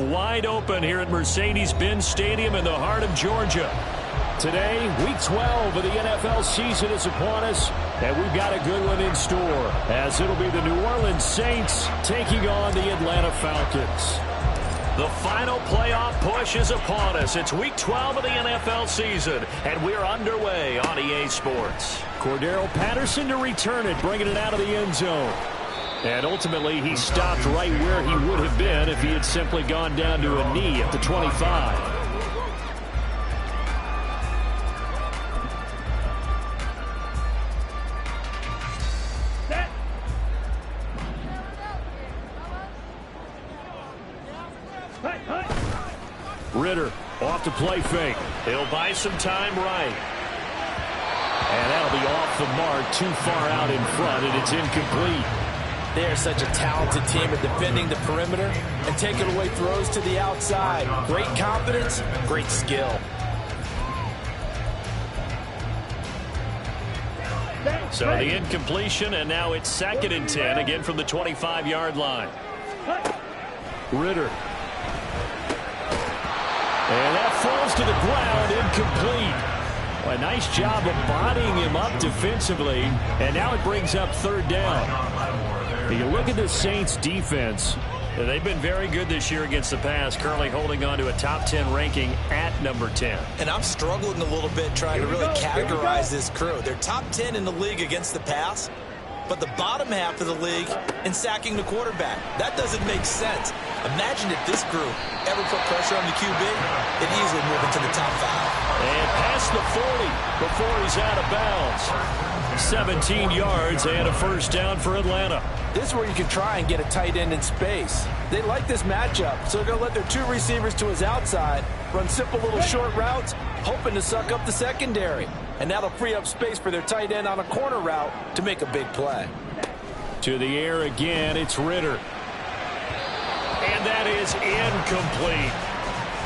wide open here at Mercedes-Benz Stadium in the heart of Georgia. Today, Week 12 of the NFL season is upon us, and we've got a good one in store, as it'll be the New Orleans Saints taking on the Atlanta Falcons. The final playoff push is upon us. It's Week 12 of the NFL season, and we're underway on EA Sports. Cordero Patterson to return it, bringing it out of the end zone. And ultimately, he stopped right where he would have been if he had simply gone down to a knee at the 25. Ritter off to play fake. He'll buy some time right. And that'll be off the mark, too far out in front, and it's incomplete. They are such a talented team at defending the perimeter and taking away throws to the outside. Great confidence, great skill. So the incompletion, and now it's 2nd and 10, again from the 25-yard line. Ritter. And that falls to the ground, incomplete. Well, a nice job of bodying him up defensively, and now it brings up 3rd down. You look at the Saints' defense. They've been very good this year against the pass, currently holding on to a top 10 ranking at number 10. And I'm struggling a little bit trying to really categorize this crew. They're top 10 in the league against the pass, but the bottom half of the league in sacking the quarterback. That doesn't make sense. Imagine if this group ever put pressure on the QB, it'd easily move into the top 5. And past the 40 before he's out of bounds. 17 yards and a 1st down for Atlanta. This is where you can try and get a tight end in space. They like this matchup, so they're going to let their 2 receivers to his outside run simple little short routes, hoping to suck up the secondary. And that'll free up space for their tight end on a corner route to make a big play. To the air again, it's Ritter. And that is incomplete.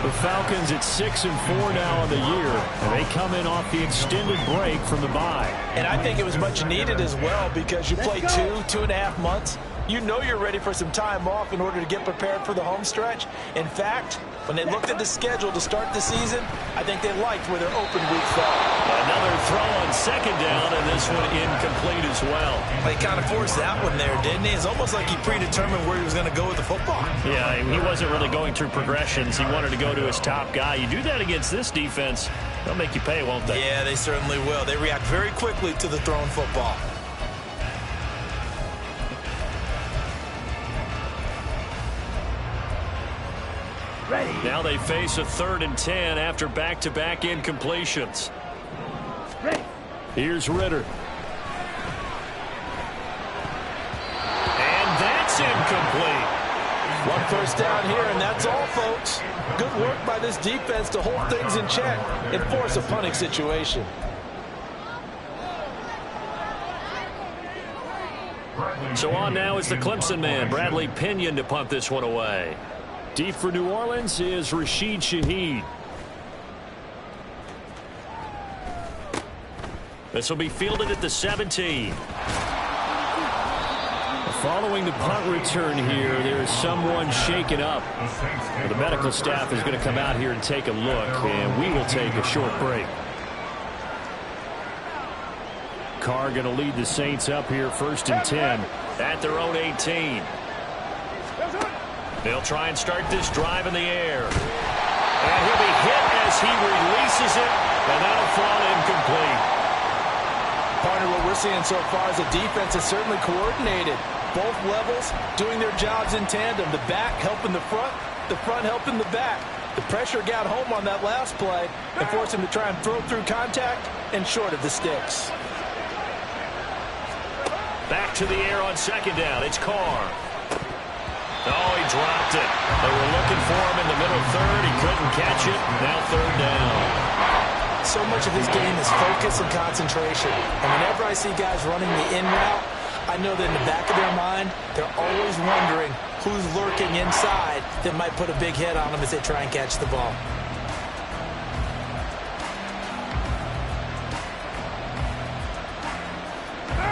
The Falcons at 6-4 now on the year, and they come in off the extended break from the bye. And I think it was much needed as well, because you play 2.5 months. You know you're ready for some time off in order to get prepared for the home stretch. In fact, when they looked at the schedule to start the season, I think they liked where their open week fell. Another throw on 2nd down, and this one incomplete as well. He kind of forced that one there, didn't he? It's almost like he predetermined where he was going to go with the football. Yeah, he wasn't really going through progressions. He wanted to go to his top guy. You do that against this defense, they'll make you pay, won't they? Yeah, they certainly will. They react very quickly to the thrown football. Ready. Now they face a 3rd and 10 after back-to-back incompletions. Ready. Here's Ritter. And that's incomplete. 1 1st down here, and that's all, folks. Good work by this defense to hold things in check and force a punting situation. So on now is the Clemson man, Bradley Pinion, to punt this one away. Deep for New Orleans is Rashid Shaheed. This will be fielded at the 17. Following the punt return here, there is someone shaken up. The medical staff is going to come out here and take a look, and we will take a short break. Carr going to lead the Saints up here 1st and 10 at their own 18. They'll try and start this drive in the air. And he'll be hit as he releases it, and that'll fall incomplete. Partner, what we're seeing so far is the defense is certainly coordinated. Both levels doing their jobs in tandem. The back helping the front helping the back. The pressure got home on that last play and forced him to try and throw through contact and short of the sticks. Back to the air on 2nd down. It's Carr. Oh, he dropped it. They were looking for him in the middle 3rd. He couldn't catch it. Now 3rd down. So much of his game is focus and concentration. And whenever I see guys running the in route, I know that in the back of their mind, they're always wondering who's lurking inside that might put a big hit on them as they try and catch the ball.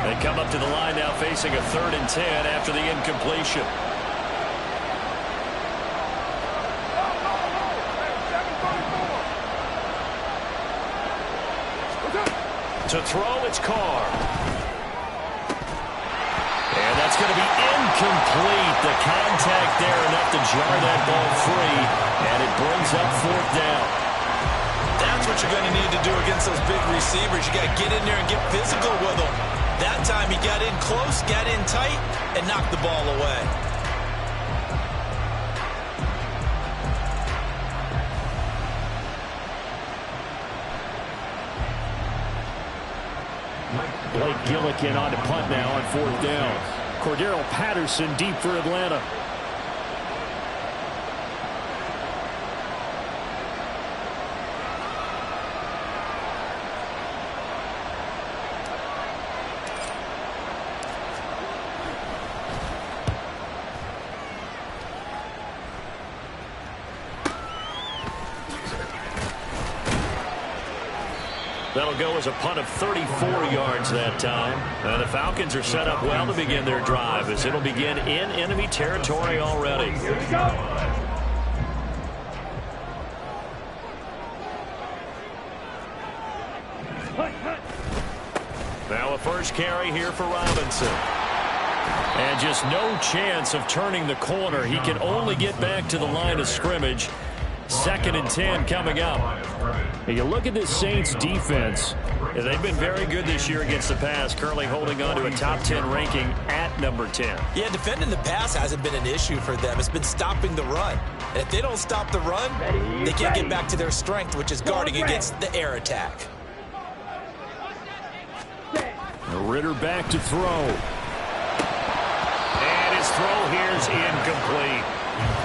They come up to the line now facing a 3rd and 10 after the incompletion. To throw, it's Carr. And that's going to be incomplete. The contact there enough to jar that ball free, and it brings up 4th down. That's what you're going to need to do against those big receivers. You got to get in there and get physical with them. That time he got in close, got in tight, and knocked the ball away. Blake Gillikin on to punt now on 4th down. Cordero Patterson deep for Atlanta. That'll go as a punt of 34 yards that time. And the Falcons are set up well to begin their drive, as it'll begin in enemy territory already. Here we go. Now a first carry here for Robinson. And just no chance of turning the corner. He can only get back to the line of scrimmage. 2nd and 10 coming up. And you look at this Saints defense. They've been very good this year against the pass, currently holding on to a top 10 ranking at number 10. Yeah, defending the pass hasn't been an issue for them. It's been stopping the run. And if they don't stop the run, they can't get back to their strength, which is guarding against the air attack. Ritter back to throw. And his throw here's incomplete.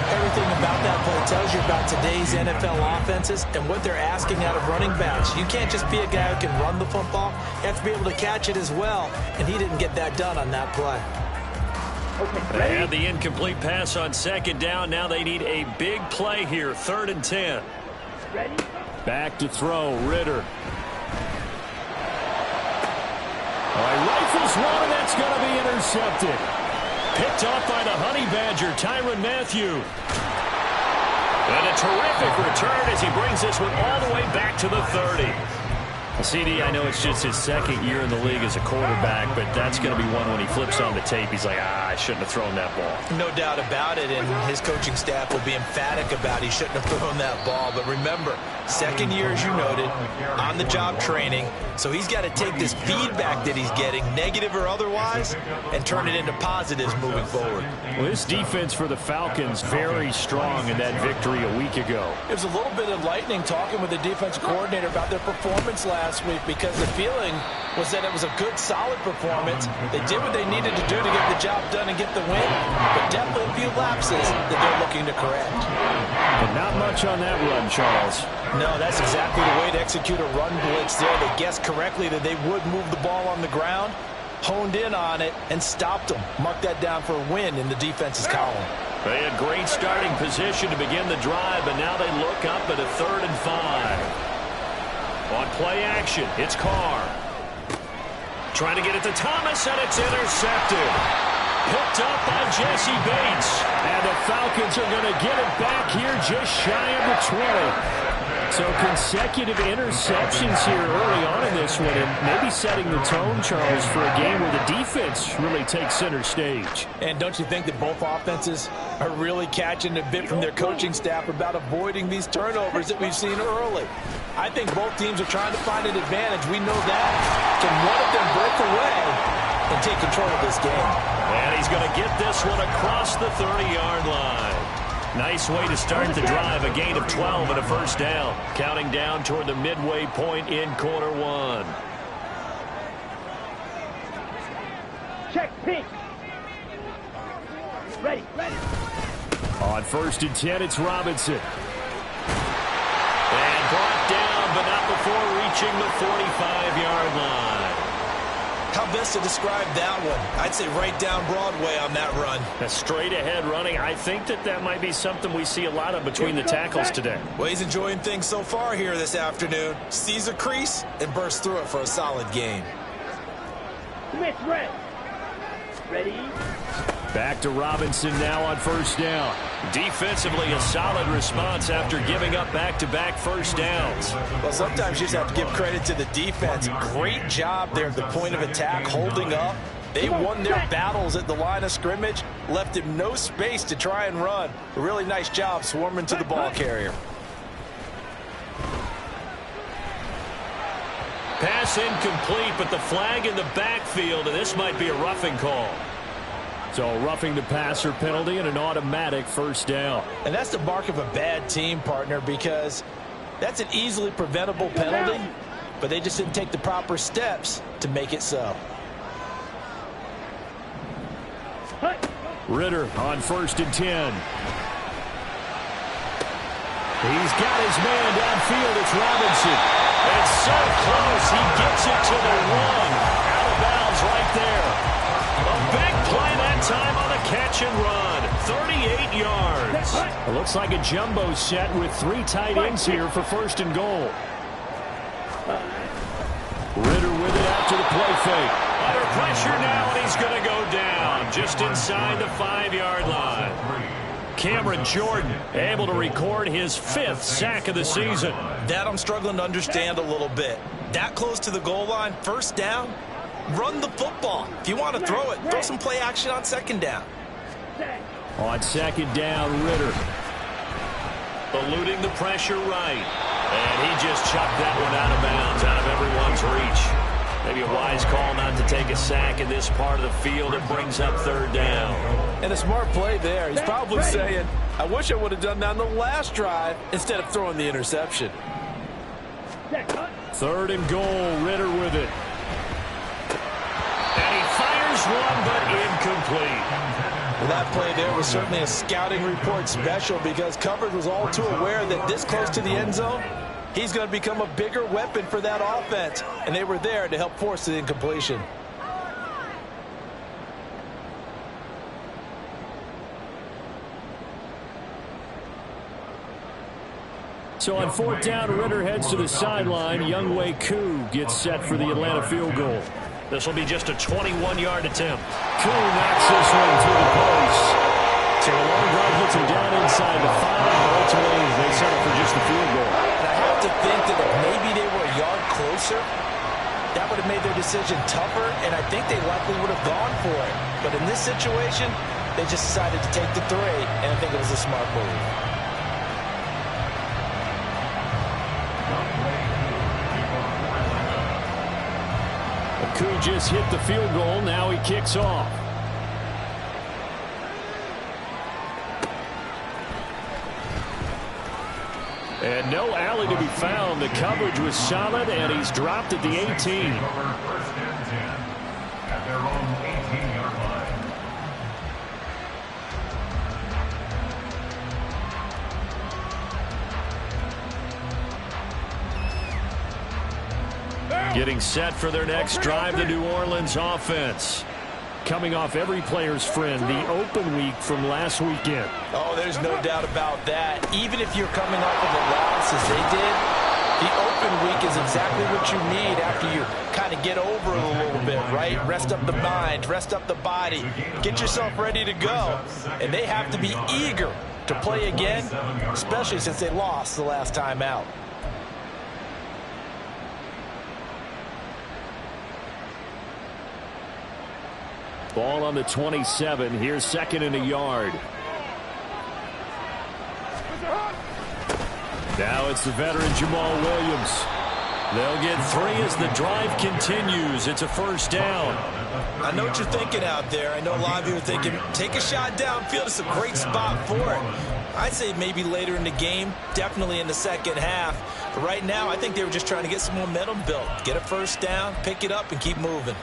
Everything about that play tells you about today's NFL offenses and what they're asking out of running backs. You can't just be a guy who can run the football. You have to be able to catch it as well, and he didn't get that done on that play. They had the incomplete pass on 2nd down. Now they need a big play here, 3rd and 10. Back to throw, Ritter. Rifles one, and that's going to be intercepted. Picked off by the Honey Badger, Tyrann Mathieu. And a terrific return as he brings this one all the way back to the 30. CD, I know it's just his 2nd year in the league as a quarterback, but that's going to be one when he flips on the tape. He's like, I shouldn't have thrown that ball. No doubt about it, and his coaching staff will be emphatic about he shouldn't have thrown that ball. But remember, 2nd year, as you noted, on-the-job training. So he's got to take this feedback that he's getting, negative or otherwise, and turn it into positives moving forward. Well, this defense for the Falcons very strong in that victory a week ago. It was a little bit enlightening talking with the defensive coordinator about their performance last week, because the feeling was that it was a good, solid performance. They did what they needed to do to get the job done and get the win, but definitely a few lapses that they're looking to correct. But not much on that run, Charles. No, that's exactly the way to execute a run blitz there. They guessed correctly that they would move the ball on the ground, honed in on it, and stopped them. Mark that down for a win in the defense's column. They had great starting position to begin the drive, but now they look up at a 3rd and 5. On play action, it's Carr. Trying to get it to Thomas, and it's intercepted. Picked up by Jesse Bates. And the Falcons are going to get it back here just shy of the 20. So consecutive interceptions here early on in this one, and maybe setting the tone, Charles, for a game where the defense really takes center stage. And don't you think that both offenses are really catching a bit from their coaching staff about avoiding these turnovers that we've seen early? I think both teams are trying to find an advantage. We know that. Can one of them break away and take control of this game? And he's going to get this one across the 30-yard line. Nice way to start the drive. A gain of 12 and a first down. Counting down toward the midway point in quarter 1. Check, pink. Ready. On 1st and 10, it's Robinson. And brought down, but not before reaching the 45-yard line. How best to describe that one? I'd say right down Broadway on that run. A straight ahead running. I think that might be something we see a lot of between the tackles today. Well, he's enjoying things so far here this afternoon. Sees a crease and bursts through it for a solid gain. Smith, red. Ready? Back to Robinson now on 1st down. Defensively, a solid response after giving up back-to-back first downs. Well, sometimes you just have to give credit to the defense. Great job there at the point of attack, holding up. They won their battles at the line of scrimmage, left him no space to try and run. A really nice job swarming to the ball carrier. Pass incomplete, but the flag in the backfield, and this might be a roughing call. So roughing the passer penalty and an automatic first down. And that's the mark of a bad team, partner, because that's an easily preventable penalty, but they just didn't take the proper steps to make it so. Ritter on 1st and 10. He's got his man downfield. It's Robinson. It's so close. He gets it to the 1. Out of bounds right there. A big play that time on the catch and run. 38 yards. It looks like a jumbo set with 3 tight ends here for 1st and goal. Ritter with it after the play fake. Under pressure now, and he's going to go down just inside the 5-yard line. Cameron Jordan able to record his 5th sack of the season. That I'm struggling to understand a little bit. That close to the goal line, 1st down, run the football. If you want to throw it, throw some play action on 2nd down. On 2nd down, Ritter. Eluding the pressure right. And he just chucked that one out of bounds, out of everyone's reach. Maybe a wise call not to take a sack in this part of the field. It brings up 3rd down. And a smart play there. He's probably saying, I wish I would have done that on the last drive instead of throwing the interception. 3rd and goal, Ritter with it. And he fires one, but incomplete. Well, that play there was certainly a scouting report special because coverage was all too aware that this close to the end zone, he's going to become a bigger weapon for that offense. And they were there to help force the incompletion. So on 4th down, Ritter heads to the sideline. Younghoe Koo gets set for the Atlanta field goal. This will be just a 21-yard attempt. Koo knocks this one through the post. So the long drive gets him down inside the 5, but ultimately they settle for just the field goal. And I have to think that if maybe they were a yard closer, that would have made their decision tougher, and I think they likely would have gone for it. But in this situation, they just decided to take the 3, and I think it was a smart move. Koo just hit the field goal. Now he kicks off. And no alley to be found. The coverage was solid, and he's dropped at the 18. At their own 18-yard line. Getting set for their next drive, the New Orleans offense. Coming off every player's friend, the open week from last weekend. Oh, there's no doubt about that. Even if you're coming off of a loss as they did, the open week is exactly what you need after you kind of get over it a little bit, right? Rest up the mind, rest up the body, get yourself ready to go. And they have to be eager to play again, especially since they lost the last time out. Ball on the 27. Here's 2nd and a yard. Now it's the veteran Jamal Williams. They'll get 3 as the drive continues. It's a 1st down. I know what you're thinking out there. I know a lot of you are thinking, take a shot downfield. It's a great spot for it. I'd say maybe later in the game, definitely in the 2nd half. But right now, I think they were just trying to get some momentum built. Get a 1st down, pick it up, and keep moving.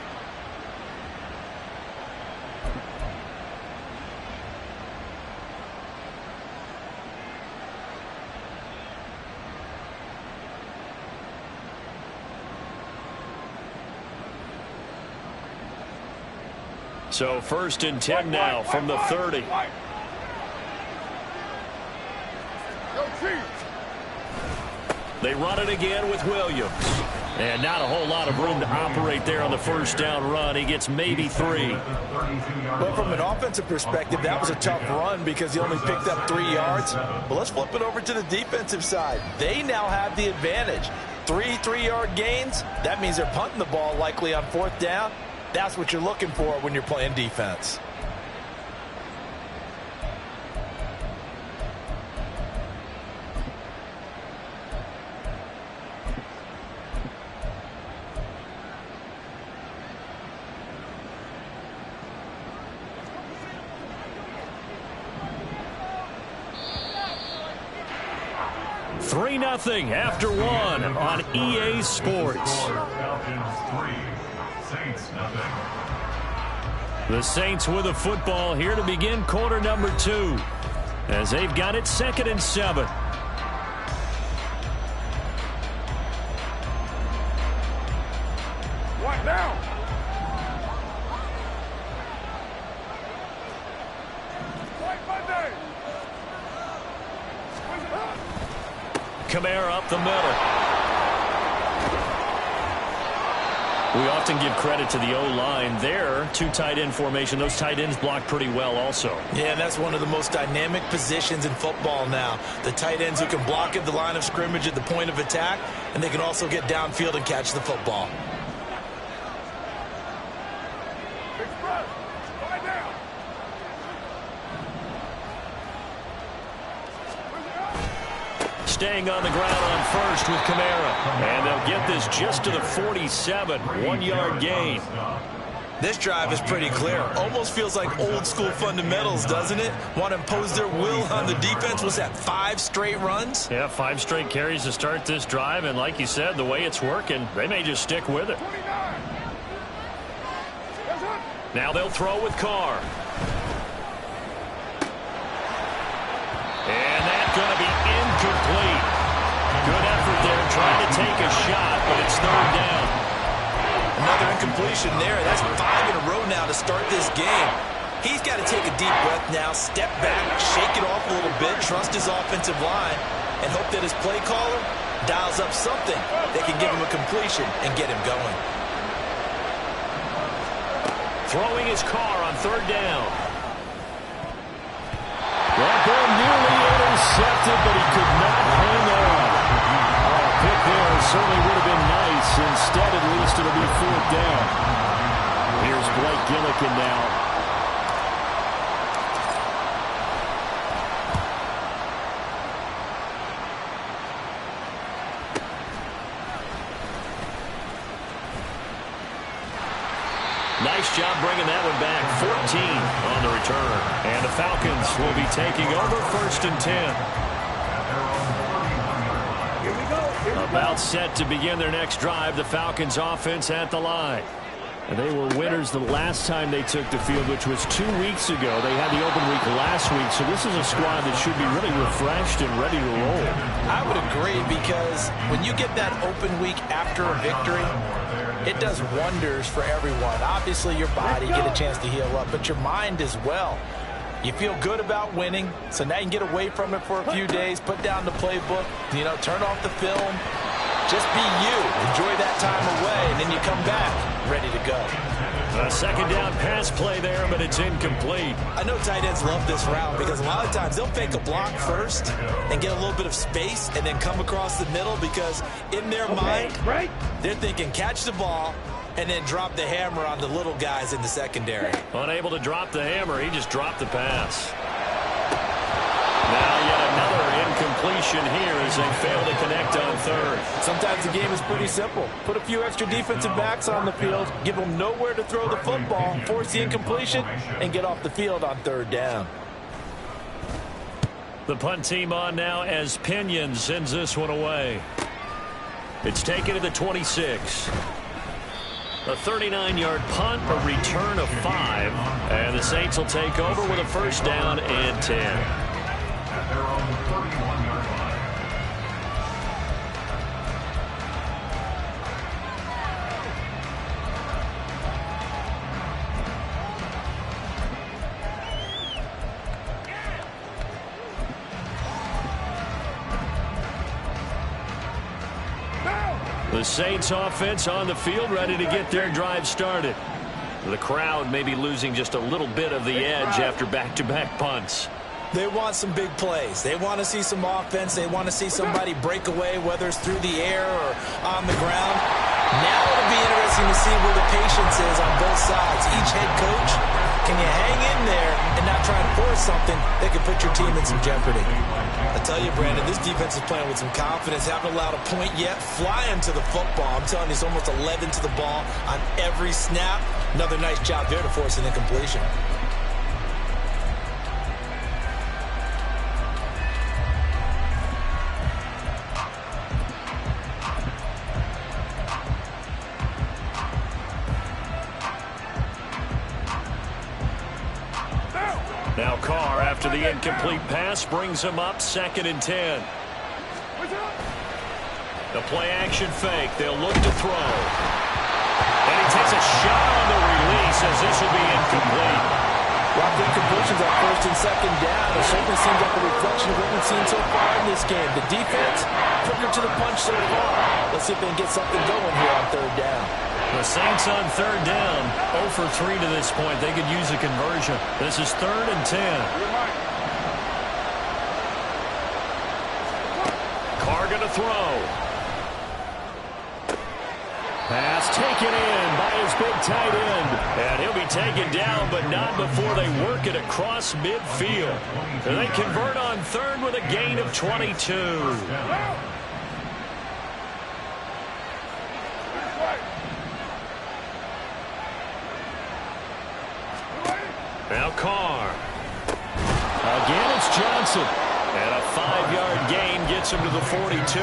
So 1st and 10 now from the 30. They run it again with Williams. And not a whole lot of room to operate there on the first down run. He gets maybe 3. But from an offensive perspective, that was a tough run because he only picked up 3 yards. But let's flip it over to the defensive side. They now have the advantage. 3 3-yard gains. That means they're punting the ball likely on 4th down. That's what you're looking for when you're playing defense. Three 0 after 1 on EA Sports. The Saints with the football here to begin quarter number 2 as they've got it 2nd and 7. What now? Kamara up the middle. We often give credit to the O-line there. 2 tight end formation. Those tight ends block pretty well also. Yeah, and that's one of the most dynamic positions in football now. The tight ends who can block at the line of scrimmage at the point of attack, and they can also get downfield and catch the football. Staying on the ground on first with Kamara. And they'll get this just to the 47. 1-yard gain. This drive is pretty clear. Almost feels like old school fundamentals, doesn't it? Want to impose their will on the defense. Was that 5 straight runs? Yeah, 5 straight carries to start this drive. And like you said, the way it's working, they may just stick with it. Now they'll throw with Carr. And that's going to be incomplete. Good effort there trying to take a shot, but it's 3rd down. Another incompletion there. That's 5 in a row now to start this game. He's got to take a deep breath now, step back, shake it off a little bit, trust his offensive line, and hope that his play caller dials up something that can give him a completion and get him going. Throwing his Carr on 3rd down. That ball nearly intercepted, but he could not hang on. A pick there certainly would have been nice. Instead, at least, it'll be 4th down. Here's Blake Gillikin now. Nice job bringing that one back. 14 on the return. And the Falcons will be taking over 1st and 10. About set to begin their next drive. The Falcons offense at the line. And they were winners the last time they took the field, which was 2 weeks ago. They had the open week last week, so this is a squad that should be really refreshed and ready to roll. I would agree, because when you get that open week after a victory, it does wonders for everyone. Obviously, your body, get a chance to heal up, but your mind as well. You feel good about winning, so now you can get away from it for a few days, put down the playbook, turn off the film, just be you. Enjoy that time away, and then you come back ready to go. A 2nd down pass play there, but it's incomplete. I know tight ends love this route because a lot of times they'll fake a block first and get a little bit of space and then come across the middle, because in their mind, they're thinking catch the ball and then drop the hammer on the little guys in the secondary. Unable to drop the hammer, he just dropped the pass. Now yet another incompletion here as they fail to connect on 3rd. Sometimes the game is pretty simple. Put a few extra defensive backs on the field, give them nowhere to throw the football, force the incompletion, and get off the field on 3rd down. The punt team on now as Pinion sends this one away. It's taken to the 26. A 39-yard punt, a return of 5. And the Saints will take over with a 1st down and 10. The Saints offense on the field, ready to get their drive started. The crowd may be losing just a little bit of the edge after back-to-back punts. They want some big plays. They want to see some offense. They want to see somebody break away, whether it's through the air or on the ground. Now it'll be interesting to see where the patience is on both sides. Each head coach, can you hang in there and not try and force something that could put your team in some jeopardy? I tell you, Brandon, this defense is playing with some confidence. Haven't allowed a point yet. Flying to the football. I'm telling you, it's almost 11 to the ball on every snap. Another nice job there to force an incompletion. Now Carr, after the incomplete pass, brings him up 2nd and 10. The play-action fake. They'll look to throw. And he takes a shot on the release as this will be incomplete. Well, the incompletions on 1st and 2nd down. It certainly seems like a reflection of what we've seen so far in this game. The defense, quicker to the punch so far. Let's see if they can get something going here on 3rd down. The Saints on 3rd down, 0 for 3 to this point. They could use a conversion. This is 3rd and 10. Carr going to throw. Pass taken in by his big tight end. And he'll be taken down, but not before they work it across midfield. And they convert on 3rd with a gain of 22. Now Carr. Again, it's Johnson. And a 5-yard gain gets him to the 42.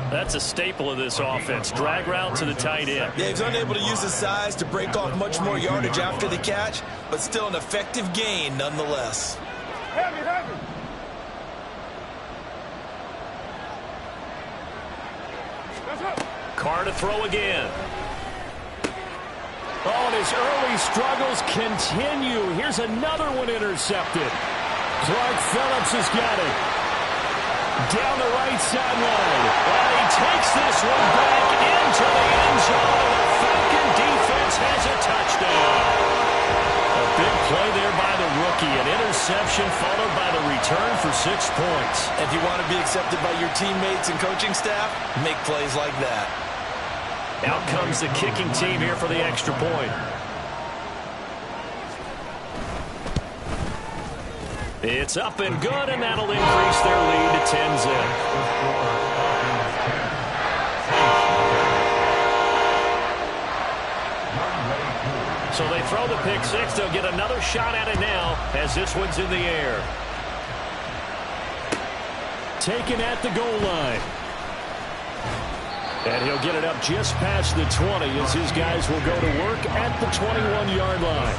That's a staple of this offense. Drag route to the tight end. Yeah, he's unable to use his size to break off much more yardage after the catch, but still an effective gain nonetheless. Heavy. Carr to throw again. Oh, and his early struggles continue. Here's another one intercepted. Clark Phillips has got it. Down the right sideline. And he takes this one back into the end zone. The Falcon defense has a touchdown. A big play there by the rookie. An interception followed by the return for 6 points. If you want to be accepted by your teammates and coaching staff, make plays like that. Out comes the kicking team here for the extra point. It's up and good, and that'll increase their lead to 10-zip. So they throw the pick six. They'll get another shot at it now as this one's in the air. Taken at the goal line. And he'll get it up just past the 20 as his guys will go to work at the 21-yard line.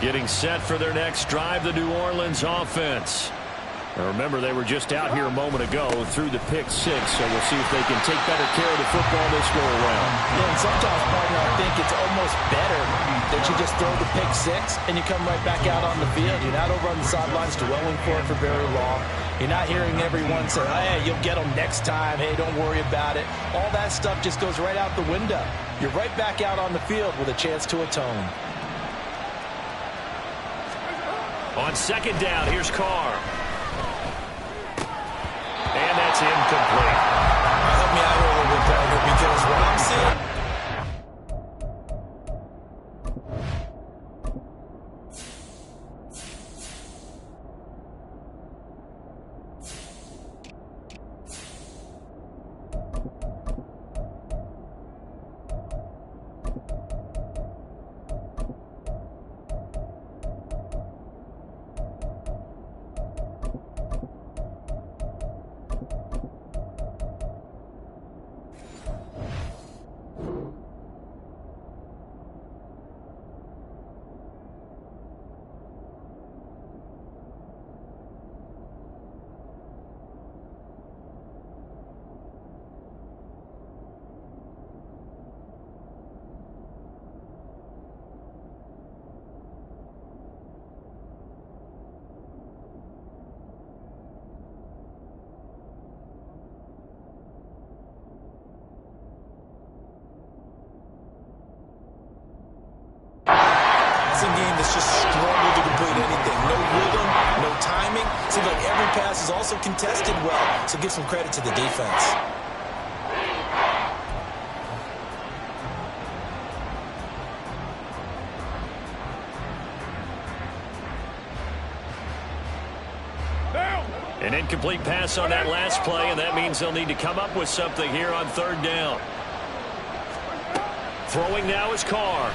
Getting set for their next drive, the New Orleans offense. Now remember, they were just out here a moment ago through the pick six, so we'll see if they can take better care of the football this go-around. Yeah, and sometimes, partner, I think it's almost better that you just throw the pick six and you come right back out on the field. You're not over on the sidelines dwelling for it for very long. You're not hearing everyone say, hey, you'll get them next time. Hey, don't worry about it. All that stuff just goes right out the window. You're right back out on the field with a chance to atone. On 2nd down, here's Carr. And that's incomplete. Help me out here a little bit, partner, because what I'm seeing... passing game that's just struggled to complete anything. No rhythm, no timing. Seems like every pass is also contested well, so give some credit to the defense. An incomplete pass on that last play, and that means they'll need to come up with something here on third down. Throwing now is Carr.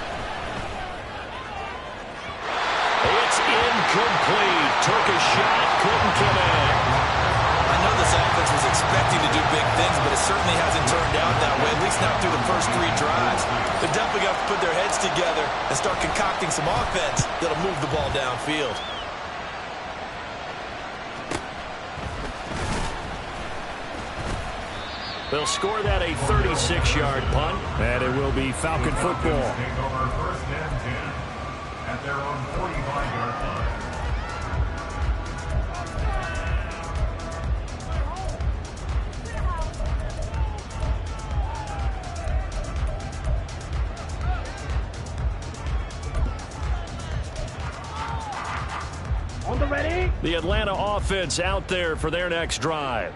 It's incomplete. Took a shot, couldn't come in. I know this offense was expecting to do big things, but it certainly hasn't turned out that way, at least not through the first 3 drives. They're definitely going to have to put their heads together and start concocting some offense that'll move the ball downfield. They'll score that a 36-yard punt, and it will be Falcon football. Take over first and 10 at their own 45-yard line. On the ready. The Atlanta offense out there for their next drive.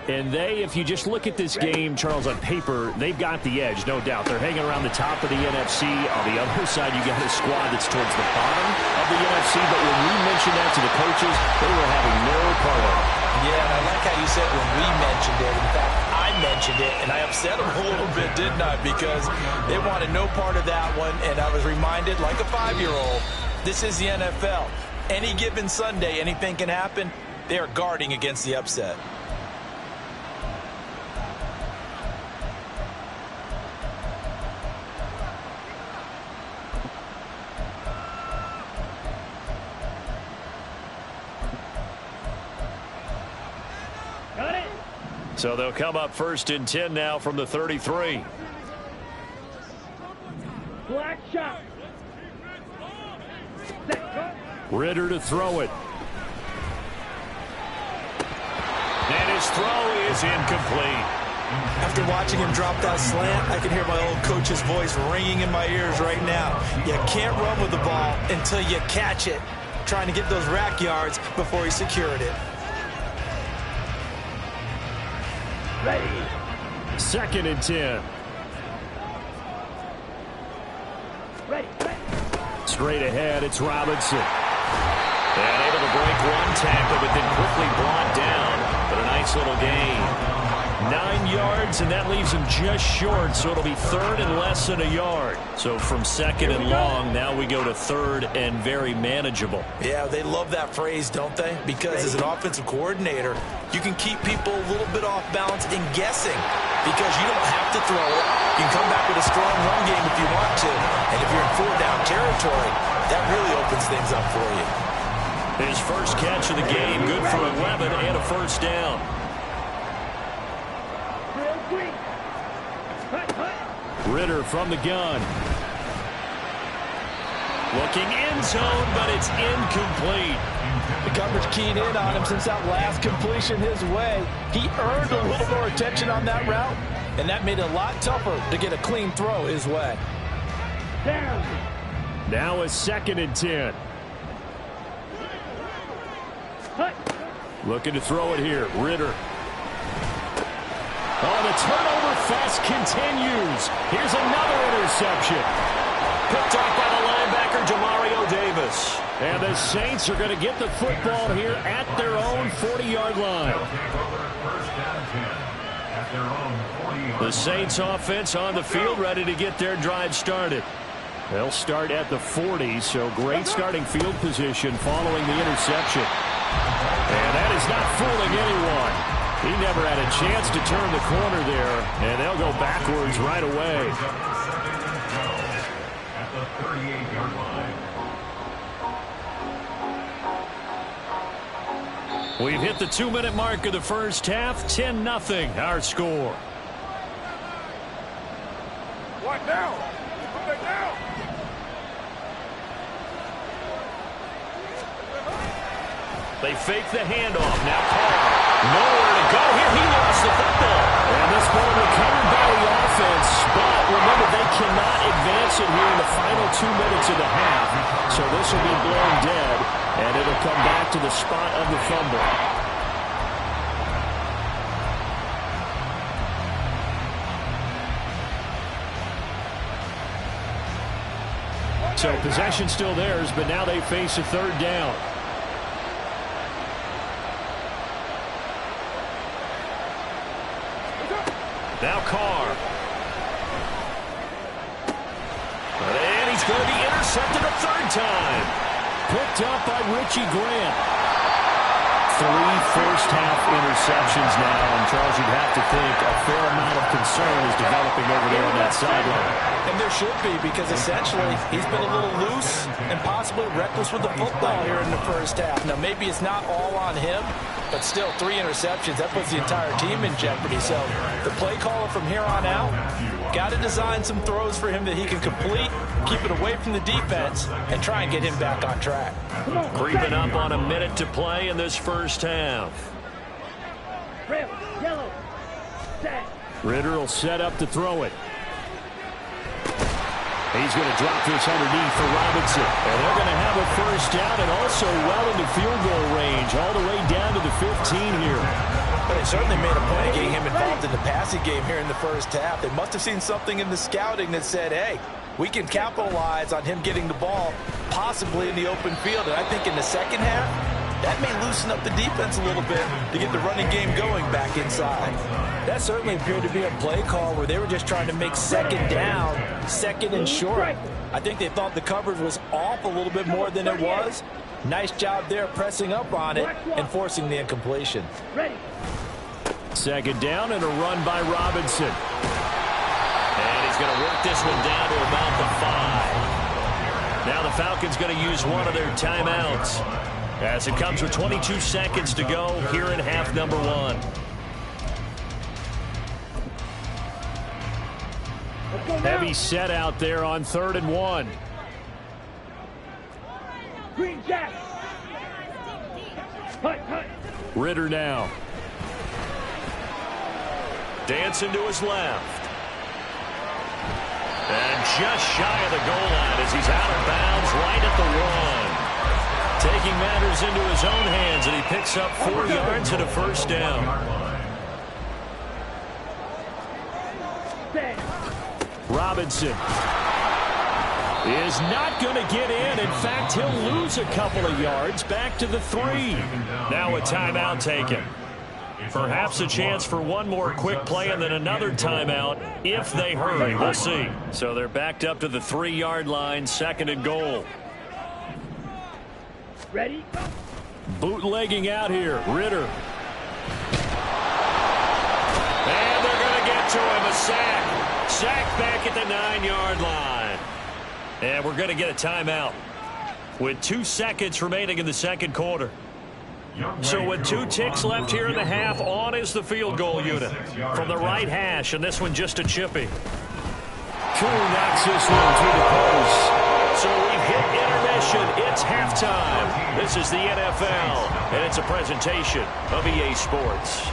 And they, if you just look at this game, Charles, on paper, they've got the edge, no doubt. They're hanging around the top of the NFC. On the other side, you got a squad that's towards the bottom of the NFC. But when we mentioned that to the coaches, they were having no part of it. Yeah, and I like how you said when we mentioned it. In fact, I mentioned it, and I upset them a little bit, didn't I? Because they wanted no part of that one, and I was reminded, like a 5-year-old, this is the NFL. Any given Sunday, anything can happen. They are guarding against the upset. So they'll come up first and 10 now from the 33. Black shot. Ritter to throw it. And his throw is incomplete. After watching him drop that slant, I can hear my old coach's voice ringing in my ears right now. You can't run with the ball until you catch it. Trying to get those rack yards before he secured it. Ready. Second and 10. Ready. Straight ahead, it's Robinson. And able to break one tackle, but then quickly brought down. But a nice little gain. 9 yards, and that leaves him just short, so it'll be third and less than a yard. So from second and long, now we go to third and very manageable. Yeah, they love that phrase, don't they? Because as an offensive coordinator, you can keep people a little bit off balance and guessing because you don't have to throw it. You can come back with a strong run game if you want to. And if you're in 4-down territory, that really opens things up for you. His first catch of the game, good for 11 and a first down. Ritter from the gun. Looking end zone, but it's incomplete. The coverage keyed in on him since that last completion his way. He earned a little more attention on that route, and that made it a lot tougher to get a clean throw his way. Down. Now a second and 10. Looking to throw it here. Ritter. Oh, the turnover fest continues. Here's another interception. Picked off by the linebacker, Demario Davis. And the Saints are going to get the football here at their own 40-yard line. The Saints offense on the field, ready to get their drive started. They'll start at the 40, so great starting field position following the interception. And that is not fooling anyone. He never had a chance to turn the corner there, and they'll go backwards right away. At the 38-yard line. We've hit the 2-minute mark of the first half. 10-0 our score. What now? Put it down. They fake the handoff. Now Carr. Nowhere to go here. He lost the football. And this ball recovered by the offense. But remember, they cannot advance pass it here in the final 2 minutes of the half. So this will be blown dead, and it'll come back to the spot of the fumble. So possession still theirs, but now they face a third down. Now Carr. And he's going to be intercepted a third time. Picked up by Richie Grant. 3 first-half interceptions now, and Charles, you'd have to think a fair amount of concern is developing over there on that sideline. And there should be, because essentially he's been a little loose and possibly reckless with the football here in the first half. Now, maybe it's not all on him, but still 3 interceptions. That puts the entire team in jeopardy. So the play caller from here on out got to design some throws for him that he can complete, keep it away from the defense, and try and get him back on track. Creeping up on a minute to play in this first half. Red, yellow, set. Ritter will set up to throw it. He's going to drop this underneath for Robinson. And they're going to have a first down and also well into field goal range, all the way down to the 15 here. But they certainly made a point of getting him involved in the passing game here in the first half. They must have seen something in the scouting that said, hey, we can capitalize on him getting the ball possibly in the open field. And I think in the second half, that may loosen up the defense a little bit to get the running game going back inside. That certainly appeared to be a play call where they were just trying to make second down, second and short. I think they thought the coverage was off a little bit more than it was. Nice job there pressing up on it and forcing the incompletion. Ready. Second down and a run by Robinson. And he's going to work this one down to about the 5. Now the Falcons going to use one of their timeouts, as it comes with 22 seconds to go here in half number 1. Heavy set out there on 3rd and 1. Green Jack. Hut, hut. Ritter now. Dancing to his left. And just shy of the goal line as he's out of bounds right at the 1. Taking matters into his own hands, and he picks up 4 yards and a first down. Robinson is not going to get in. In fact, he'll lose a couple of yards back to the 3. Now a timeout taken. Perhaps a chance for one more quick play and then another timeout if they hurry. We'll see. So they're backed up to the 3-yard line, 2nd and goal. Ready? Bootlegging out here. Ritter. And they're going to get to him. A sack. Sack back at the 9-yard line. And we're going to get a timeout with 2 seconds remaining in the second quarter. So with 2 ticks left here in the half, on is the field goal unit from the right hash, and this one just a chippy. Cool knocks this one through the post. So we've hit intermission. It's halftime. This is the NFL, and it's a presentation of EA Sports.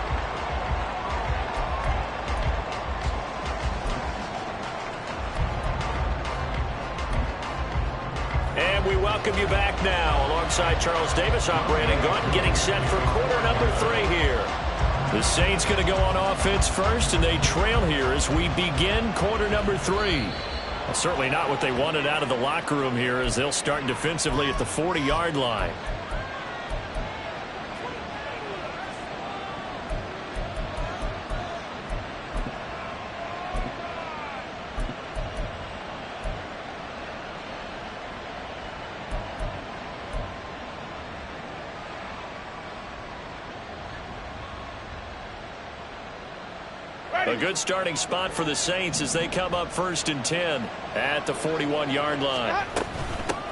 And we welcome you back now alongside Charles Davis, operating gun, getting set for quarter number 3 here. The Saints going to go on offense first, and they trail here as we begin quarter number 3. Well, certainly not what they wanted out of the locker room here, as they'll start defensively at the 40-yard line. A good starting spot for the Saints as they come up 1st and 10 at the 41-yard line.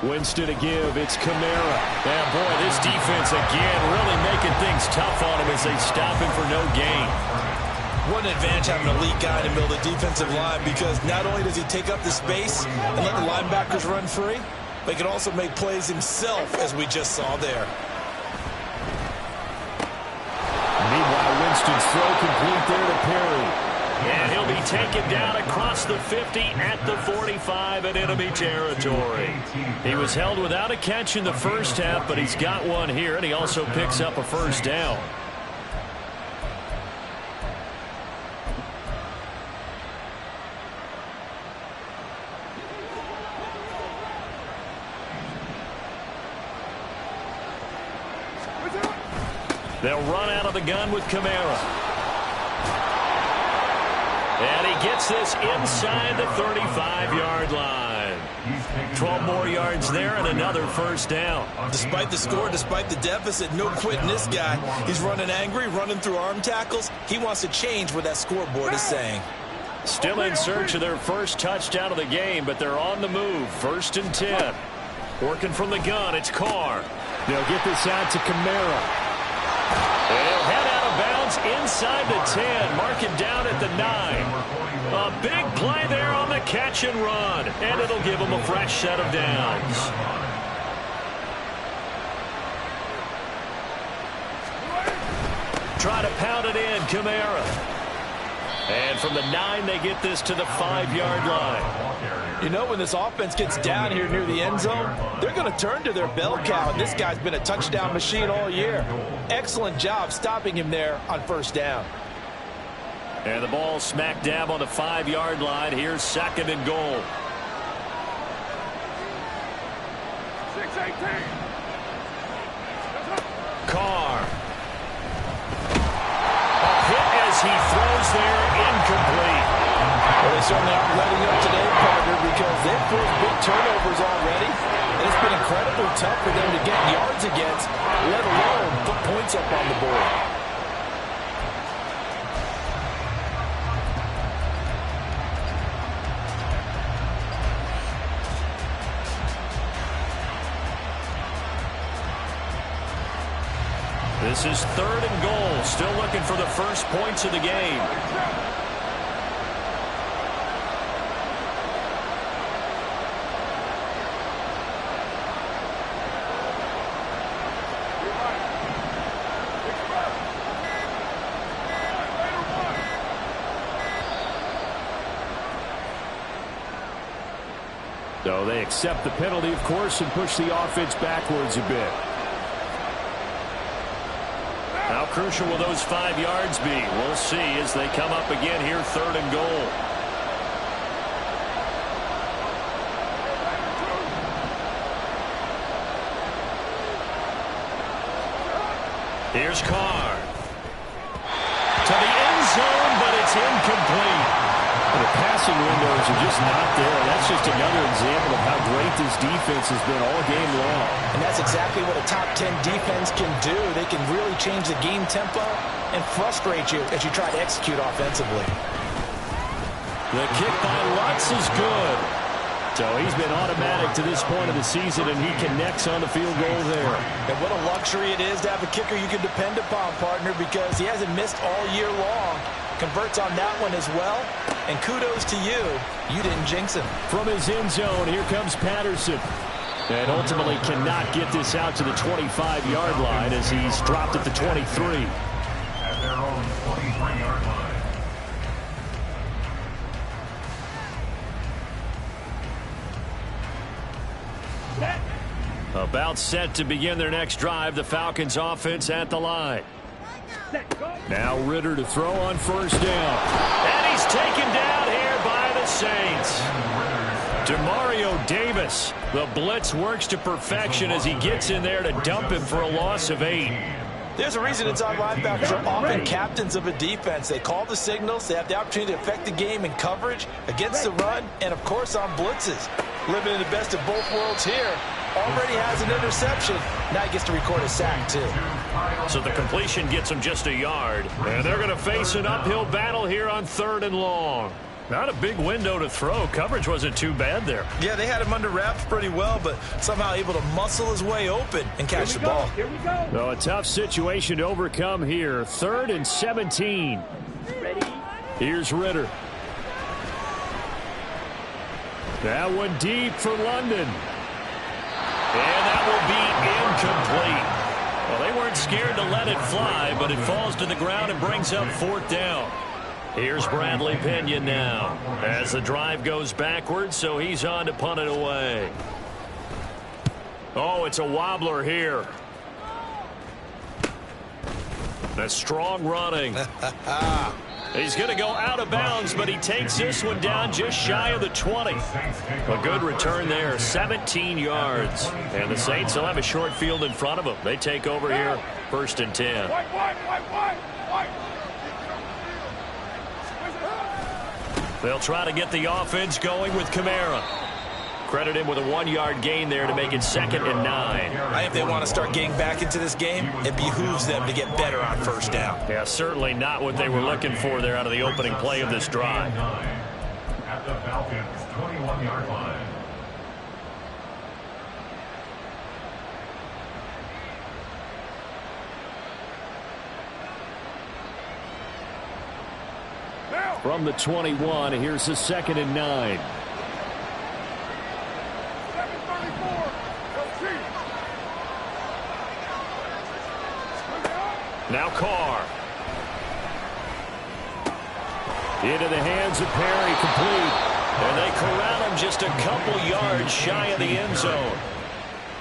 Winston to give. It's Kamara. And boy, this defense again really making things tough on him as they stop him for no gain. What an advantage having an elite guy in the middle of the defensive line, because not only does he take up the space and let the linebackers run free, but he can also make plays himself, as we just saw there. Meanwhile, Winston's throw complete there to Perry. And he'll be taken down across the 50 at the 45 in enemy territory. He was held without a catch in the first half, but he's got one here, and he also picks up a first down. They'll run out of the gun with Kamara. And he gets this inside the 35-yard line. 12 more yards there and another first down. Despite the score, despite the deficit, no quitting this guy. He's running angry, running through arm tackles. He wants to change what that scoreboard is saying. Still in search of their first touchdown of the game, but they're on the move. 1st and 10. Working from the gun, it's Carr. They'll get this out to Kamara. And he'll head out of bounds inside the 10. Mark it down at the 9. A big play there on the catch and run. And it'll give him a fresh set of downs. Try to pound it in, Kamara. And from the 9, they get this to the 5-yard line. You know, when this offense gets down here near the end zone, they're going to turn to their bell cow. This guy's been a touchdown machine all year. Excellent job stopping him there on first down. And the ball smack dab on the 5-yard line. Here's 2nd and goal. 6-18. Carr. A hit as he throws there, incomplete. Well, they certainly aren't letting up today, partner, because they've forced big turnovers already. And it's been incredibly tough for them to get yards against, let alone put points up on the board. This is 3rd and goal. Still looking for the first points of the game. So they accept the penalty, of course, and push the offense backwards a bit. How crucial will those 5 yards be? We'll see as they come up again here, 3rd and goal. Here's Carr. To the end zone, but it's incomplete. The passing windows are just not there. That's just another example of how great this defense has been all game long. And that's exactly what a top 10 defense can do. They can really change the game tempo and frustrate you as you try to execute offensively. The kick by Lutz is good. So he's been automatic to this point of the season, and he connects on the field goal there. And what a luxury it is to have a kicker you can depend upon, partner, because he hasn't missed all year long. Converts on that one as well. And kudos to you. You didn't jinx him. From his end zone, here comes Patterson. And ultimately cannot get this out to the 25-yard line as he's dropped at the 23. At their own 23-yard line. About set to begin their next drive. The Falcons offense at the line. Now Ritter to throw on first down. And he's taken down here by the Saints. Demario Davis. The blitz works to perfection as he gets in there to dump him for a loss of 8. There's a reason inside linebackers are often captains of a defense. They call the signals. They have the opportunity to affect the game in coverage, against the run, and, of course, on blitzes. Living in the best of both worlds here. Already has an interception. Now he gets to record a sack, too. So the completion gets him just a yard. And they're going to face an uphill battle here on 3rd and long. Not a big window to throw. Coverage wasn't too bad there. Yeah, they had him under wraps pretty well, but somehow able to muscle his way open and catch the ball. Here we go. So a tough situation to overcome here. 3rd and 17. Ready? Here's Ritter. That one deep for London. And that will be incomplete. Well, they weren't scared to let it fly, but it falls to the ground and brings up 4th down. Here's Bradley Pinion now as the drive goes backwards, so he's on to punt it away. Oh, it's a wobbler here. That's strong running. He's going to go out of bounds, but he takes this one down just shy of the 20. A good return there, 17 yards. And the Saints will have a short field in front of them. They take over here, 1st and 10. They'll try to get the offense going with Kamara. Credit him with a 1-yard gain there to make it 2nd and 9. I think they want to start getting back into this game. It behooves them to get better on 1st down. Yeah, certainly not what they were looking for there out of the opening play of this drive. At the Falcons' 21-yard line. From the 21, here's the 2nd and 9. Now Carr. Into the hands of Perry, complete. And they corral him just a couple yards shy of the end zone.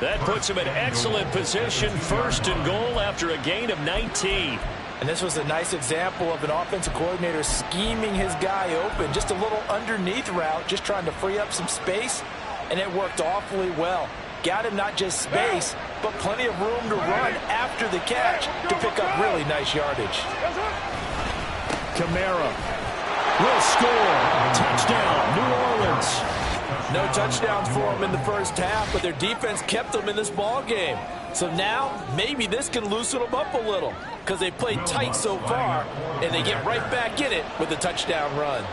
That puts him in excellent position, 1st and goal after a gain of 19. And this was a nice example of an offensive coordinator scheming his guy open. Just a little underneath route, just trying to free up some space. And it worked awfully well. Got him not just space, but plenty of room to run after the catch to pick up really nice yardage. Kamara will score. Touchdown, New Orleans. No touchdowns for them in the first half, but their defense kept them in this ball game. So now maybe this can loosen them up a little because they played tight so far, and they get right back in it with a touchdown run.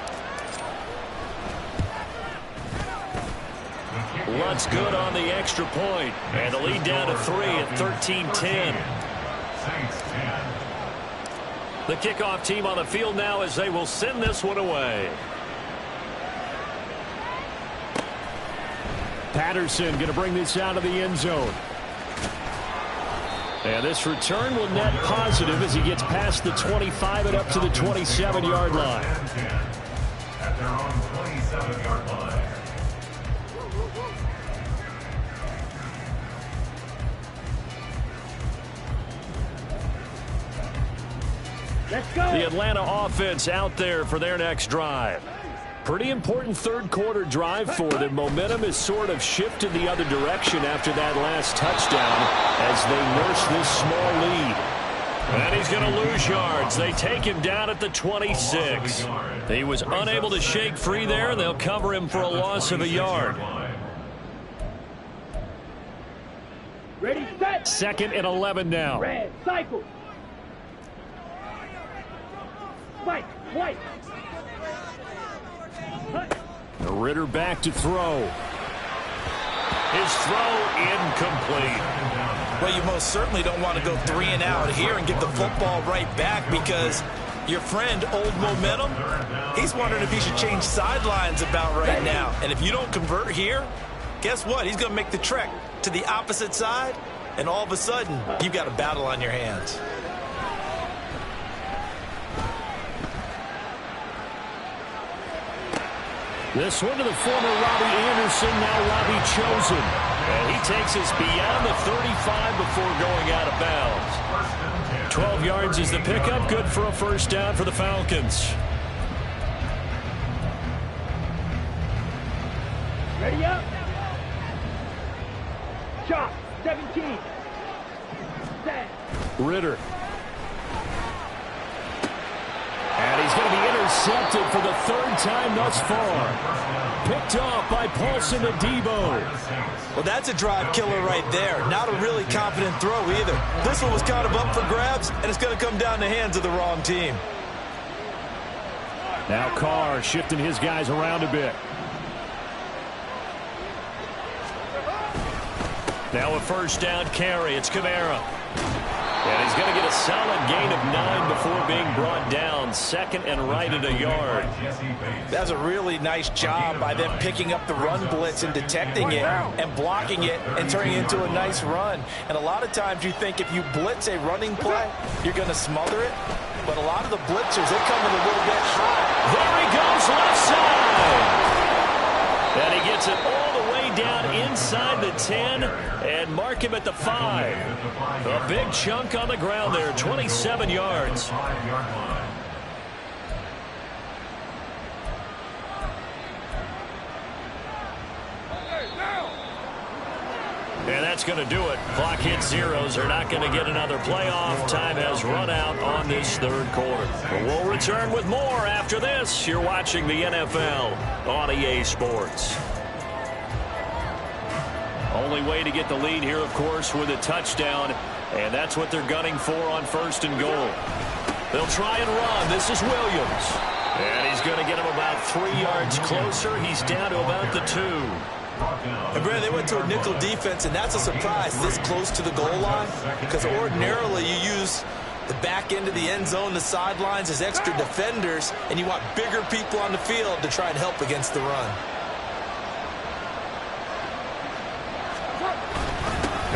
Luntz good on the extra point. And the lead down to 3 at 13-10. The kickoff team on the field now as they will send this one away. Patterson going to bring this out of the end zone. And this return will net positive as he gets past the 25 and up to the 27-yard line. At their own 27-yard line. Let's go. The Atlanta offense out there for their next drive. Pretty important third-quarter drive for them. Momentum has sort of shifted the other direction after that last touchdown as they nurse this small lead. And he's going to lose yards. They take him down at the 26. He was unable to shake free there, and they'll cover him for a loss of a yard. Ready, set. 2nd and 11 now. Red, cycle. White, white. Ritter back to throw. His throw incomplete. Well, you most certainly don't want to go 3 and out here and get the football right back because your friend, Old Momentum, he's wondering if he should change sidelines about right now. And if you don't convert here, guess what? He's going to make the trek to the opposite side, and all of a sudden, you've got a battle on your hands. This one to the former Robbie Anderson, now Robbie Chosen. And he takes us beyond the 35 before going out of bounds. 12 yards is the pickup, good for a 1st down for the Falcons. Ready up. Shot, 17. Set. Ritter. And he's going to be intercepted for the 3rd time thus far. Picked off by Paulson Adebo. Well, that's a drive killer right there. Not a really confident throw either. This one was kind of up for grabs, and it's going to come down the hands of the wrong team. Now Carr shifting his guys around a bit. Now a 1st down carry. It's Kamara. And he's going to get a solid gain of 9 before being brought down. 2nd and right at a yard. That's a really nice job by them picking up the run blitz and detecting it and blocking it and turning it into a nice run. And a lot of times you think if you blitz a running play, you're going to smother it. but a lot of the blitzers, they come in a little bit high. There he goes, left side. And he gets it all the way down inside the 10 and mark him at the 5. A big chunk on the ground there, 27 yards. And that's going to do it. Clock hits zeros. They're not going to get another playoff. Time has run out on this third quarter. But we'll return with more after this. You're watching the NFL on EA Sports. Only way to get the lead here, of course, with a touchdown. And that's what they're gunning for on 1st and goal. They'll try and run. This is Williams. And he's going to get him about 3 yards closer. He's down to about the 2. And Brandon, they went to a nickel defense, and that's a surprise this close to the goal line, because ordinarily you use the back end of the end zone, the sidelines as extra defenders, and you want bigger people on the field to try and help against the run.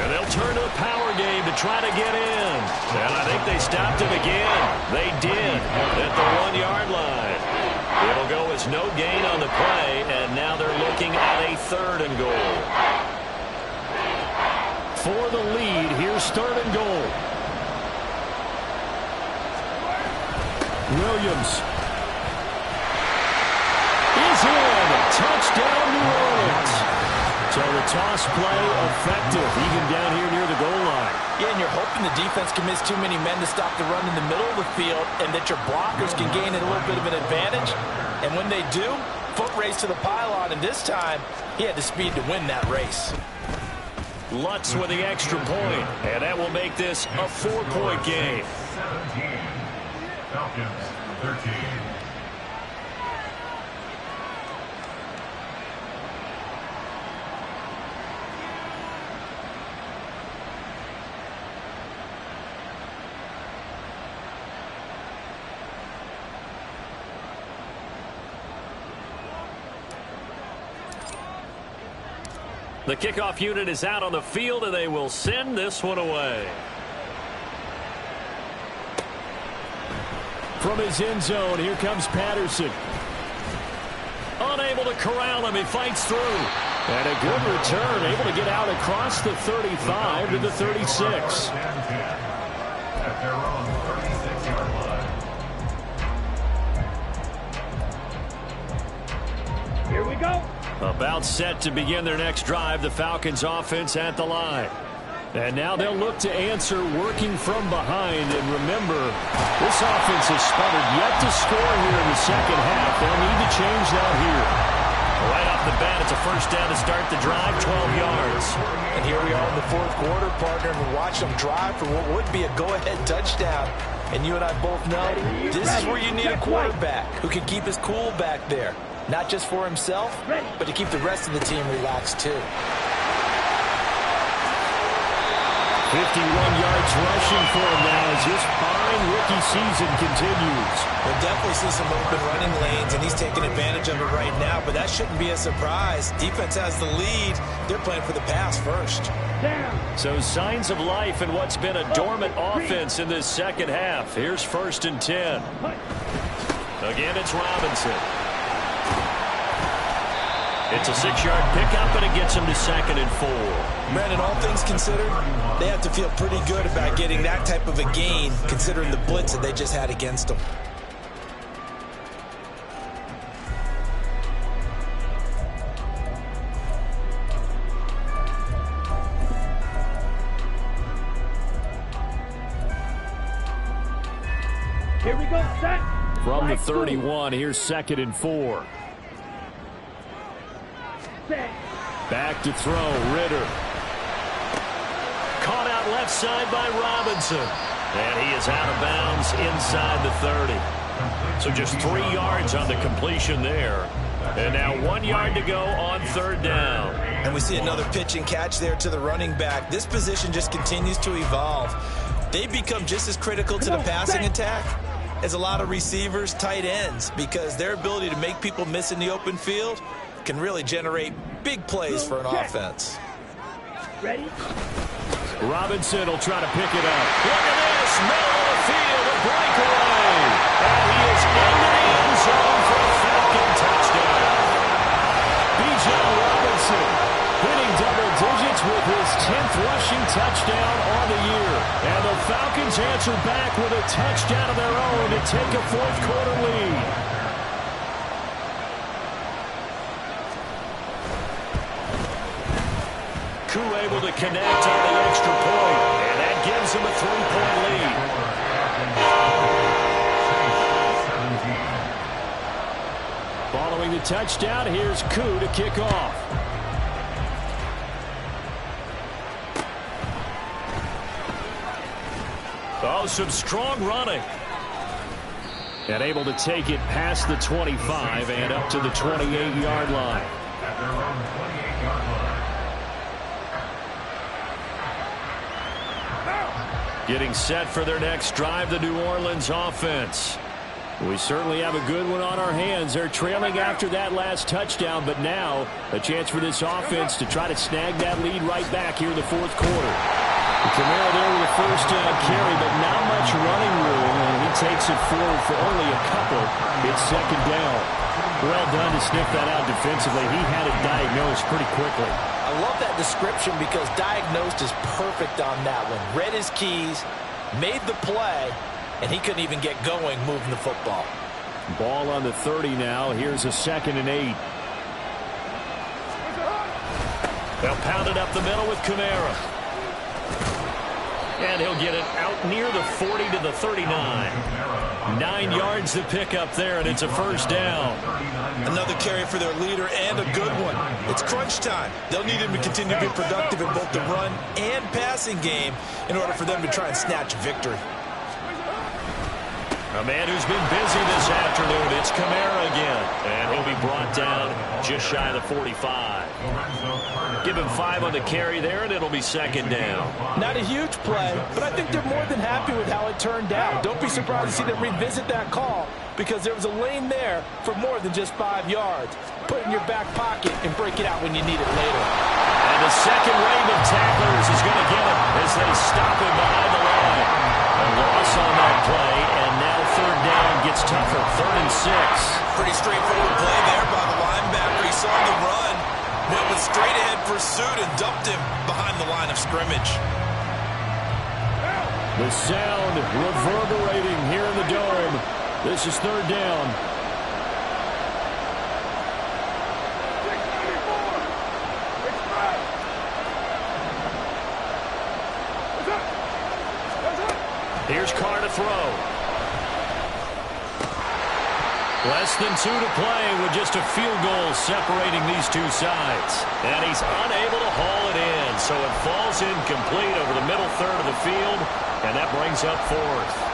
And they'll turn to the power game to try to get in. And I think they stopped him again. They did at the 1-yard line. It'll go as no gain on the play, and now they're looking at a 3rd and goal. For the lead, here's 3rd and goal. Williams is in. Touchdown, New Orleans. So the toss play effective, even down here near the goal line. Yeah, and you're hoping the defense commits too many men to stop the run in the middle of the field, and that your blockers can gain a little bit of an advantage. And when they do, foot race to the pylon, and this time, he had the speed to win that race. Lutz with the extra point, and that will make this a 4-point game. 17. Falcons 13. The kickoff unit is out on the field, and they will send this one away. From his end zone, here comes Patterson. Unable to corral him, he fights through. And a good return, able to get out across the 35 to the 36. At their own 36-yard line. Here we go. About set to begin their next drive, the Falcons offense at the line. And now they'll look to answer working from behind. And remember, this offense has sputtered yet to score here in the second half. They'll need to change that here. Right off the bat, it's a 1st down to start the drive, 12 yards. And here we are in the 4th quarter, partner, and we watch them drive for what would be a go-ahead touchdown. And you and I both know this is where you need a quarterback who can keep his cool back there. Not just for himself, but to keep the rest of the team relaxed, too. 51 yards rushing for him now as his fine rookie season continues. We'll definitely see some open running lanes, and he's taking advantage of it right now, but that shouldn't be a surprise. Defense has the lead. They're playing for the pass first. So signs of life in what's been a dormant offense in this second half. Here's 1st and 10. Again, it's Robinson. It's a 6-yard pickup, and it gets him to 2nd and 4. Brandon, all things considered, they have to feel pretty good about getting that type of a gain, considering the blitz that they just had against them. Here we go, set. From the 31, here's 2nd and 4. Back to throw, Ritter. Caught out left side by Robinson. And he is out of bounds inside the 30. So just 3 yards on the completion there. And now 1 yard to go on 3rd down. And we see another pitch and catch there to the running back. This position just continues to evolve. They become just as critical to the passing attack as a lot of receivers, tight ends, because their ability to make people miss in the open field can really generate big plays for an offense. Ready? Robinson will try to pick it up. Look at this. Middle of the field, a breakaway. into the end zone for a Falcon touchdown. Bijan Robinson hitting double digits with his 10th rushing touchdown on the year. And the Falcons answer back with a touchdown of their own to take a fourth-quarter lead. Koo able to connect on the extra point, and that gives him a 3-point lead. Following the touchdown, here's Koo to kick off. Oh, some strong running. And able to take it past the 25 and up to the 28-yard line. At their own 28-yard line. Getting set for their next drive, the New Orleans offense. We certainly have a good one on our hands. They're trailing after that last touchdown, but now a chance for this offense to try to snag that lead right back here in the fourth quarter. Kamara there with the first down carry, but not much running room, and he takes it forward for only a couple. It's second down. Well done to sniff that out defensively. He had it diagnosed pretty quickly. I love that description because diagnosed is perfect on that one. Read his keys, made the play, and he couldn't even get going moving the football. Ball on the 30 now. Here's a 2nd and 8. They'll pound it up the middle with Kamara. And he'll get it out near the 40 to the 39. 9 yards to pick up there, and it's a first down. Another carry for their leader and a good one. It's crunch time. They'll need him to continue to be productive in both the run and passing game in order for them to try and snatch victory. A man who's been busy this afternoon. It's Kamara again. And he'll be brought down just shy of the 45. Give him 5 on the carry there, and it'll be second down. Not a huge play, but I think they're more than happy with how it turned out. Don't be surprised to see them revisit that call because there was a lane there for more than just 5 yards. Put it in your back pocket and break it out when you need it later. And the second wave of tacklers is going to get him as they stop him behind the line. A loss on that play, and now third down gets tougher. 3rd and 6. Pretty straightforward play there by the linebacker. He saw the run, went with straight ahead pursuit, and dumped him behind the line of scrimmage. The sound reverberating here in the dome. This is third down. Here's Carr to throw. Less than 2 to play with just a field goal separating these two sides. And he's unable to haul it in, so it falls incomplete over the middle third of the field, and that brings up 4th.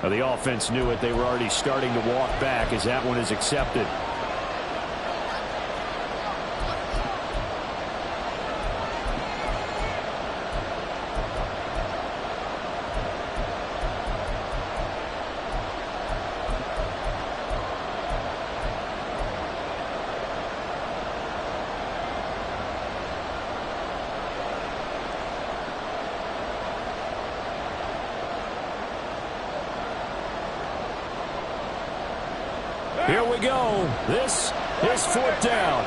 The offense knew it. They were already starting to walk back as that one is accepted. Here we go. This is 4th down.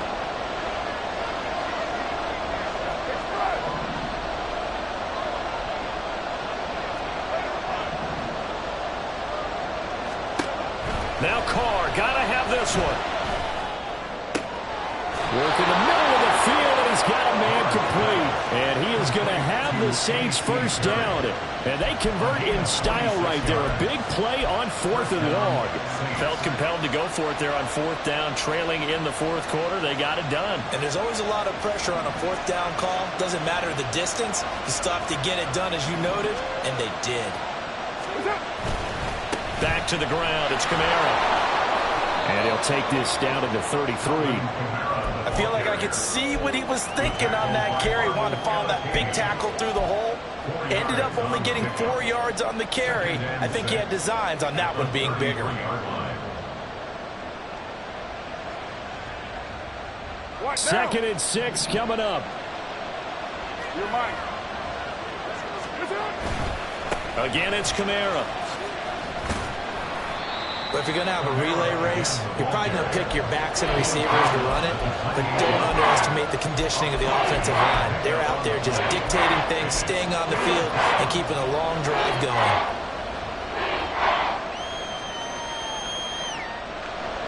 Now Carr, gotta have this one. Work in the middle of the field, and he's got a man complete. And he is going to have the Saints first down. And they convert in style right there. A big play on 4th and long. Felt compelled to go for it there on 4th down, trailing in the 4th quarter. They got it done. And there's always a lot of pressure on a 4th down call. Doesn't matter the distance. You stop to get it done, as you noted, and they did. Back to the ground. It's Kamara. And he'll take this down to the 33. I feel like I could see what he was thinking on that carry. Wanted to follow that big tackle through the hole. Ended up only getting 4 yards on the carry. I think he had designs on that one being bigger. Second and 6 coming up. You're mine. Again, it's Kamara. But if you're going to have a relay race, you're probably going to pick your backs and receivers to run it, but don't underestimate the conditioning of the offensive line. They're out there just dictating things, staying on the field, and keeping a long drive going.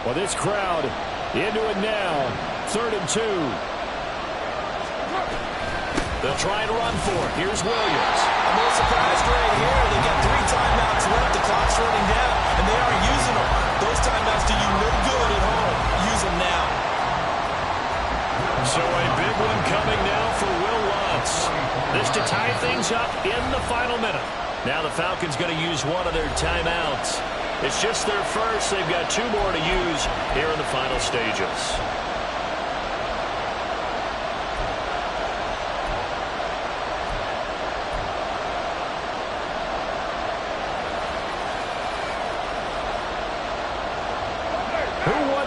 Well, this crowd into it now. 3rd and 2. They'll try and run for it. Here's Williams. I'm a little surprised right here. They got 3 timeouts left. The clock's running down, and they aren't using them. Those timeouts do you no good at home. Use them now. So a big one coming now for Will Lutz. This to tie things up in the final minute. Now the Falcons going to use one of their timeouts. It's just their first. They've got 2 more to use here in the final stages.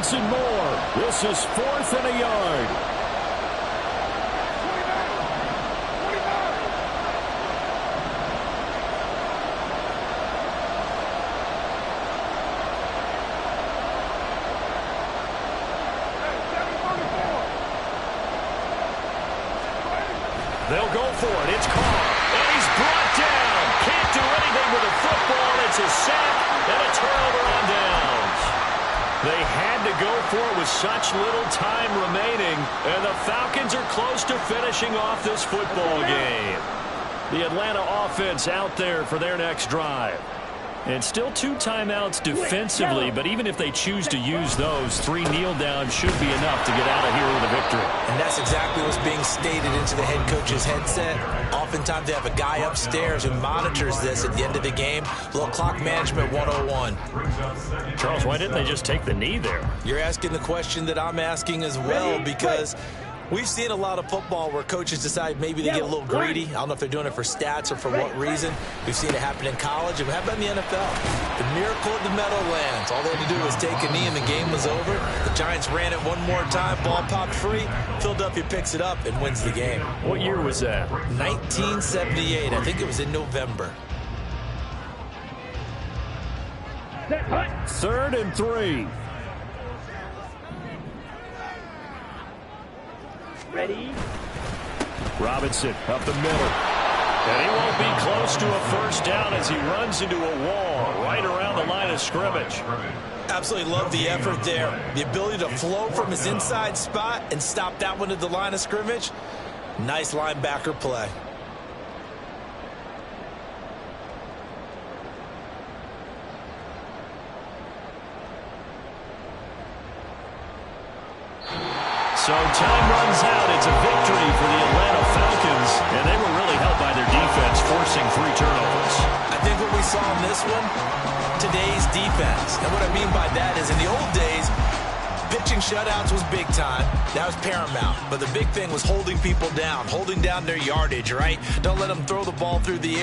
And more. This is 4th and a yard. They'll go for it. It's caught. And he's brought down. Can't do anything with the football. It's a sack and a turnover on downs. They had to go for it with such little time remaining, and the Falcons are close to finishing off this football game. The Atlanta offense out there for their next drive. And still 2 timeouts defensively, but even if they choose to use those, 3 kneel downs should be enough to get out of here with a victory. And that's exactly what's being stated into the head coach's headset. Oftentimes they have a guy upstairs who monitors this at the end of the game. Little clock management 101. Charles, why didn't they just take the knee there? You're asking the question that I'm asking as well, because we've seen a lot of football where coaches decide maybe they get a little greedy. I don't know if they're doing it for stats or for what reason. We've seen it happen in college. And how about in the NFL? The miracle of the Meadowlands. All they had to do was take a knee and the game was over. The Giants ran it one more time. Ball popped free. Philadelphia picks it up and wins the game. What year was that? 1978. I think it was in November. 3rd and 3. Ready? Robinson up the middle. And he won't be close to a first down as he runs into a wall right around the line of scrimmage. Absolutely love the effort there. The ability to flow from his inside spot and stop that one at the line of scrimmage. Nice linebacker play. So time runs out. It's a victory for the Atlanta Falcons, and they were really helped by their defense, forcing 3 turnovers. I think what we saw in this one, today's defense. And what I mean by that is in the old days, pitching shutouts was big time. That was paramount. But the big thing was holding people down, holding down their yardage, right? Don't let them throw the ball through the air.